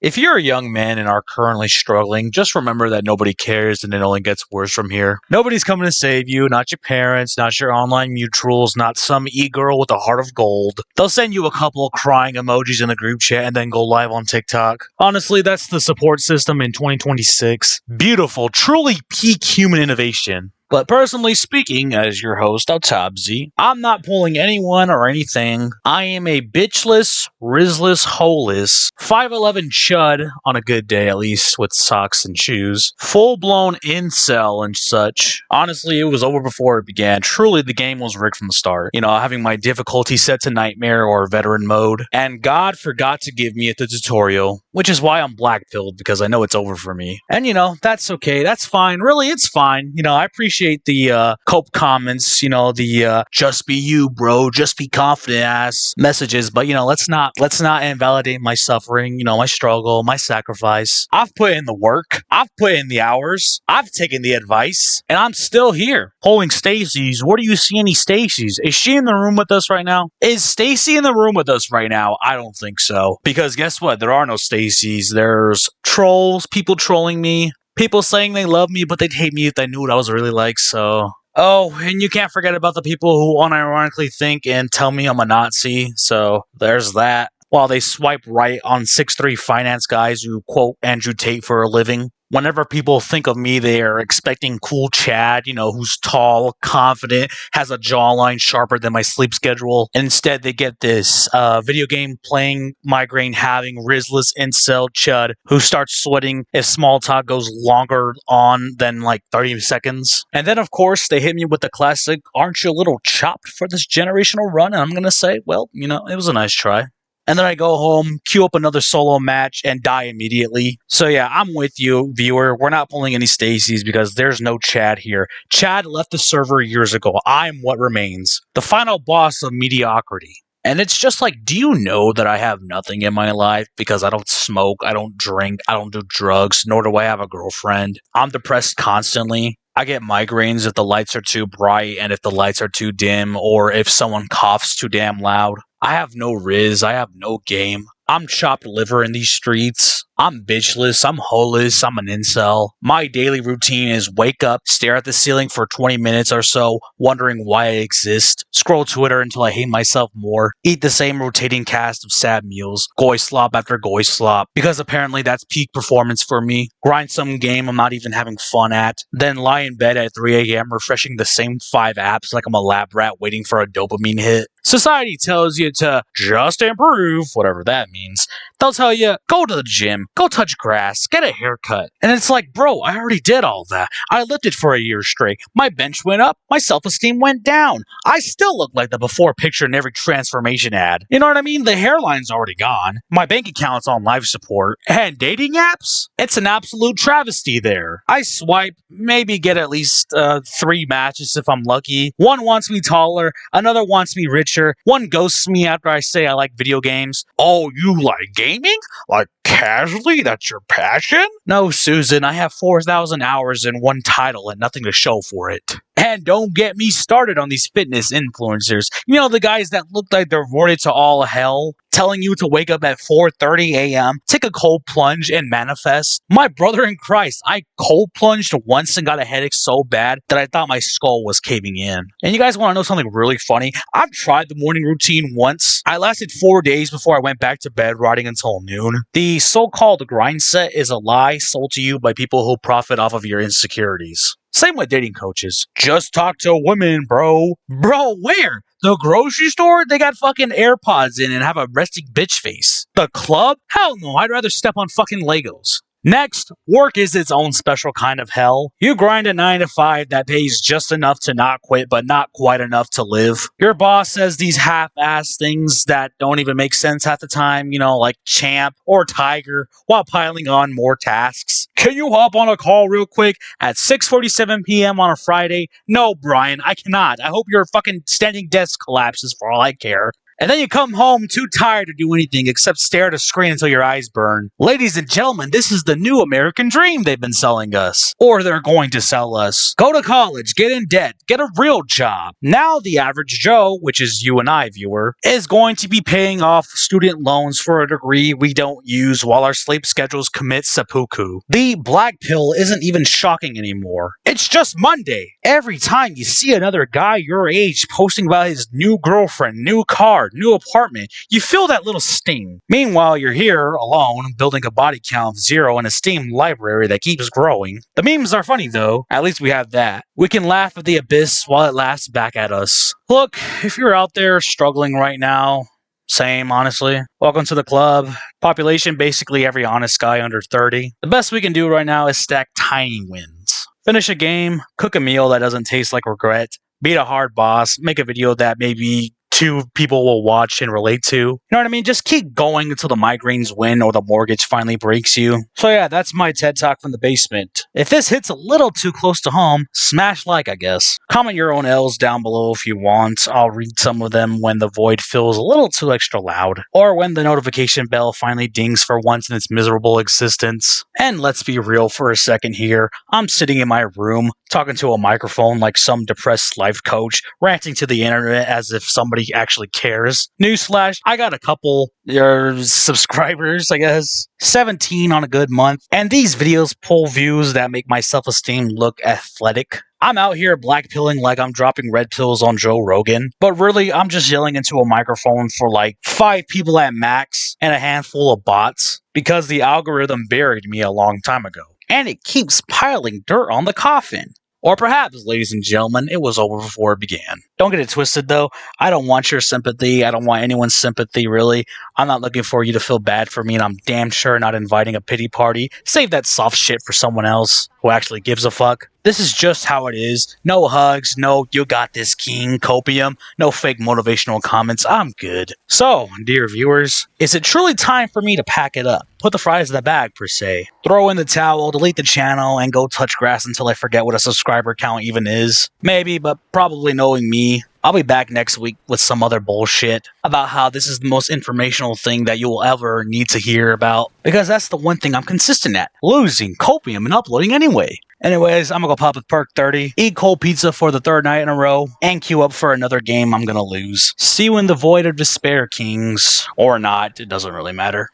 If you're a young man and are currently struggling, just remember that nobody cares and it only gets worse from here. Nobody's coming to save you, not your parents, not your online mutuals, not some e-girl with a heart of gold. They'll send you a couple of crying emojis in the group chat and then go live on TikTok. Honestly, that's the support system in 2026. Beautiful, truly peak human innovation. But personally speaking, as your host, Altabzi, I'm not pulling anyone or anything. I am a bitchless, rizless, holeless, 5'11 chud on a good day at least, with socks and shoes. Full-blown incel and such. Honestly, it was over before it began. Truly, the game was rigged from the start. You know, having my difficulty set to nightmare or veteran mode. And God forgot to give me a tutorial, which is why I'm black-pilled, because I know it's over for me. And you know, that's okay. That's fine. Really, it's fine. You know, I appreciate the cope comments, you know, the just be you, bro, just be confident ass messages, but you know, let's not invalidate my suffering, you know, my struggle, my sacrifice. I've put in the work, I've put in the hours, I've taken the advice, and I'm still here. Holding Stacy's. Where do you see any Stacy's? Is she in the room with us right now? Is Stacy in the room with us right now? I don't think so. Because guess what? There are no Stacy's. There's trolls, people trolling me. People saying they love me, but they'd hate me if they knew what I was really like, so... Oh, and you can't forget about the people who unironically think and tell me I'm a Nazi, so there's that. While they swipe right on 6'3" finance guys who quote Andrew Tate for a living. Whenever people think of me, they are expecting cool Chad, you know, who's tall, confident, has a jawline sharper than my sleep schedule. And instead, they get this video game playing, migraine having, rizless incel chud who starts sweating if small talk goes longer on than like 30 seconds. And then, of course, they hit me with the classic, aren't you a little chopped for this generational run? And I'm going to say, well, you know, it was a nice try. And then I go home, queue up another solo match, and die immediately. So yeah, I'm with you, viewer. We're not pulling any Stacy's because there's no Chad here. Chad left the server years ago. I'm what remains. The final boss of mediocrity. And it's just like, do you know that I have nothing in my life because I don't smoke, I don't drink, I don't do drugs, nor do I have a girlfriend. I'm depressed constantly. I get migraines if the lights are too bright and if the lights are too dim or if someone coughs too damn loud. I have no riz, I have no game. I'm chopped liver in these streets. I'm bitchless, I'm holeless, I'm an incel. My daily routine is wake up, stare at the ceiling for 20 minutes or so, wondering why I exist, scroll Twitter until I hate myself more, eat the same rotating cast of sad meals, goy slop after goy slop, because apparently that's peak performance for me, grind some game I'm not even having fun at, then lie in bed at 3 a.m. refreshing the same 5 apps like I'm a lab rat waiting for a dopamine hit. Society tells you to just improve, whatever that means. They'll tell you, go to the gym, go touch grass, get a haircut. And it's like, bro, I already did all that. I lifted for a year straight. My bench went up, my self-esteem went down. I still look like the before picture in every transformation ad. You know what I mean? The hairline's already gone. My bank account's on life support. And dating apps? It's an absolute travesty there. I swipe, maybe get at least 3 matches if I'm lucky. One wants me taller, another wants me richer, one ghosts me after I say I like video games. Oh, you like gaming? Like casually? That's your passion? No, Susan, I have 4,000 hours in one title and nothing to show for it. And don't get me started on these fitness influencers. You know, the guys that look like they're rorted to all hell, telling you to wake up at 4:30 a.m., take a cold plunge, and manifest. My brother in Christ, I cold plunged once and got a headache so bad that I thought my skull was caving in. And you guys want to know something really funny? I've tried the morning routine once. I lasted 4 days before I went back to bed riding until noon. The so-called grind set is a lie sold to you by people who profit off of your insecurities. Same with dating coaches. Just talk to women, bro. Bro, where? The grocery store? They got fucking AirPods in and have a resting bitch face. The club? Hell no, I'd rather step on fucking Legos. Next, work is its own special kind of hell. You grind a 9 to 5 that pays just enough to not quit, but not quite enough to live. Your boss says these half-ass things that don't even make sense half the time, you know, like champ or tiger, while piling on more tasks. Can you hop on a call real quick at 6:47 p.m. on a Friday? No, Brian, I cannot. I hope your fucking standing desk collapses for all I care. And then you come home too tired to do anything except stare at a screen until your eyes burn. Ladies and gentlemen, this is the new American dream they've been selling us. Or they're going to sell us. Go to college, get in debt, get a real job. Now the average Joe, which is you and I, viewer, is going to be paying off student loans for a degree we don't use while our sleep schedules commit seppuku. The black pill isn't even shocking anymore. It's just Monday. Every time you see another guy your age posting about his new girlfriend, new car, new apartment, you feel that little sting. Meanwhile, you're here alone, building a body count of 0 in a Steam library that keeps growing. The memes are funny though. At least we have that. We can laugh at the abyss while it laughs back at us. Look, if you're out there struggling right now, same, honestly. Welcome to the club. Population basically every honest guy under 30. The best we can do right now is stack tiny wins. Finish a game, cook a meal that doesn't taste like regret, beat a hard boss, make a video that maybe 2 people will watch and relate to. You know what I mean? Just keep going until the migraines win or the mortgage finally breaks you. So yeah, that's my TED Talk from the basement. If this hits a little too close to home, smash like, I guess. Comment your own L's down below if you want. I'll read some of them when the void feels a little too extra loud. Or when the notification bell finally dings for once in its miserable existence. And let's be real for a second here. I'm sitting in my room, talking to a microphone like some depressed life coach, ranting to the internet as if somebody actually cares. Newsflash, I got a couple subscribers, I guess. 17 on a good month. And these videos pull views that make my self-esteem look athletic. I'm out here blackpilling like I'm dropping red pills on Joe Rogan, but really I'm just yelling into a microphone for like 5 people at max and a handful of bots because the algorithm buried me a long time ago. And it keeps piling dirt on the coffin. Or perhaps, ladies and gentlemen, it was over before it began. Don't get it twisted, though. I don't want your sympathy. I don't want anyone's sympathy, really. I'm not looking for you to feel bad for me, and I'm damn sure not inviting a pity party. Save that soft shit for someone else who actually gives a fuck. This is just how it is. No hugs, no you got this king copium, no fake motivational comments. I'm good. So, dear viewers, is it truly time for me to pack it up? Put the fries in the bag, per se. Throw in the towel, delete the channel, and go touch grass until I forget what a subscriber count even is? Maybe, but probably knowing me, I'll be back next week with some other bullshit about how this is the most informational thing that you will ever need to hear about. Because that's the one thing I'm consistent at. Losing copium and uploading anyway. Anyways, I'm gonna go pop with Perk 30, eat cold pizza for the 3rd night in a row, and queue up for another game I'm gonna lose. See you in the void of despair, kings. Or not, it doesn't really matter.